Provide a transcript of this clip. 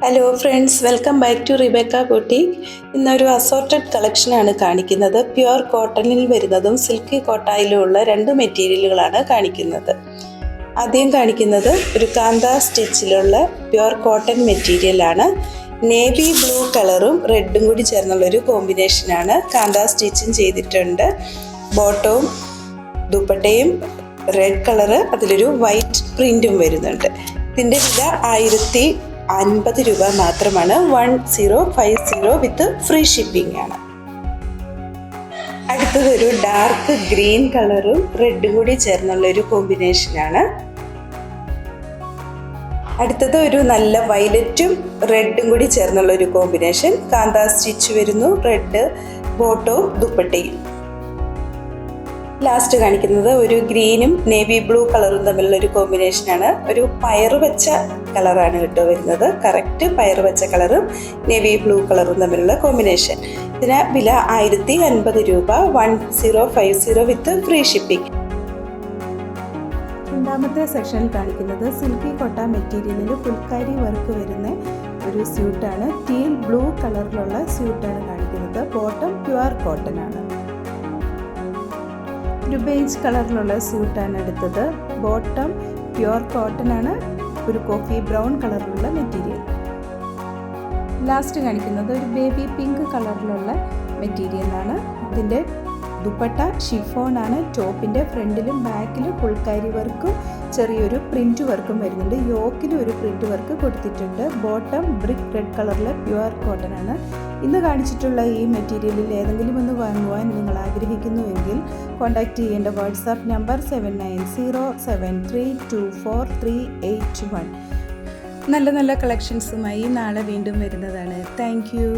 Hello friends, welcome back to Rebecca boutique. ഇന്നൊരു assorted കളക്ഷനാണ് കാണിക്കുന്നത്. പ്യുവർ കോട്ടണിൽ വരുന്നതും സിൽക്കി കോട്ടായിലുമുള്ള രണ്ട് മെറ്റീരിയലുകളാണ് കാണിക്കുന്നത്. ആദ്യം കാണിക്കുന്നത് ഒരു കാന്ത സ്റ്റിച്ചിലുള്ള പ്യുവർ കോട്ടൺ മെറ്റീരിയലാണ്. നേവി ബ്ലൂ കളറും റെഡും കൂടി ചേർന്നുള്ളൊരു കോമ്പിനേഷനാണ്. കാന്ത സ്റ്റിച്ചും ചെയ്തിട്ടുണ്ട്. ബോട്ടവും ദുപ്പട്ടയും റെഡ് കളറ്, അതിലൊരു വൈറ്റ് പ്രിൻറ്റും വരുന്നുണ്ട്. ഇതിൻ്റെ വില 1050 രൂപ മാത്രമാണ്. 1050 വിത്ത് ഫ്രീ ഷിപ്പിംഗ് ആണ്. അടുത്തതൊരു ഡാർക്ക് ഗ്രീൻ കളറും റെഡും കൂടി ചേർന്നുള്ള ഒരു കോമ്പിനേഷനാണ്. അടുത്തത് ഒരു നല്ല വയലറ്റും റെഡും കൂടി ചേർന്നുള്ള ഒരു കോമ്പിനേഷൻ. കാന്ത സ്റ്റിച്ച് വരുന്നു. റെഡ് ബോട്ടവും ദുപ്പട്ടയും. ലാസ്റ്റ് കാണിക്കുന്നത് ഒരു ഗ്രീനും നേവി ബ്ലൂ കളറും തമ്മിലുള്ള ഒരു കോമ്പിനേഷനാണ്. ഒരു പയറുപച്ച കളറാണ് കേട്ടോ വരുന്നത്. കറക്റ്റ് പയറുപച്ച കളറും നേവി ബ്ലൂ കളറും തമ്മിലുള്ള കോമ്പിനേഷൻ. ഇതിന് വില 1050 രൂപ. 1050 വിത്ത് ഫ്രീ ഷിപ്പിംഗ്. രണ്ടാമത്തെ സെക്ഷനിൽ കാണിക്കുന്നത് സിൽക്കി കോട്ട മെറ്റീരിയലിൽ ഫുൾക്കാരി വർക്ക് വരുന്ന ഒരു സ്യൂട്ടാണ്. ടീൽ ബ്ലൂ കളറിലുള്ള സ്യൂട്ടാണ് കാണിക്കുന്നത്. ബോട്ടം പ്യുവർ കോട്ടൺ ആണ്. ഒരു ബേജ് കളറിലുള്ള സ്യൂട്ടാണ് എടുത്തത്. ബോട്ടം പ്യുവർ കോട്ടൺ ആണ്. ഒരു കോഫി ബ്രൗൺ കളറിലുള്ള മെറ്റീരിയൽ. ലാസ്റ്റ് കാണിക്കുന്നത് ഒരു ബേബി പിങ്ക് കളറിലുള്ള മെറ്റീരിയലാണ്. ഇതിൻ്റെ ദുപ്പട്ട ഷിഫോൺ ആണ്. ടോപ്പിൻ്റെ ഫ്രണ്ടിലും ബാക്കിലും ഫുൾക്കാരി വർക്കും ചെറിയൊരു പ്രിൻറ്റ് വർക്കും വരുന്നുണ്ട്. യോക്കിലും ഒരു പ്രിൻറ്റ് വർക്ക് കൊടുത്തിട്ടുണ്ട്. ബോട്ടം ബ്രിക്ക് റെഡ് കളറിലെ പ്യുവർ കോട്ടൺ ആണ്. ഇന്ന് കാണിച്ചിട്ടുള്ള ഈ മെറ്റീരിയലിൽ ഏതെങ്കിലും ഒന്ന് വാങ്ങുവാൻ നിങ്ങൾ ആഗ്രഹിക്കുന്നുവെങ്കിൽ കോൺടാക്റ്റ് ചെയ്യേണ്ട വാട്സാപ്പ് നമ്പർ 7907324381. നല്ല നല്ല കളക്ഷൻസുമായി നാളെ വീണ്ടും വരുന്നതാണ്. Thank you.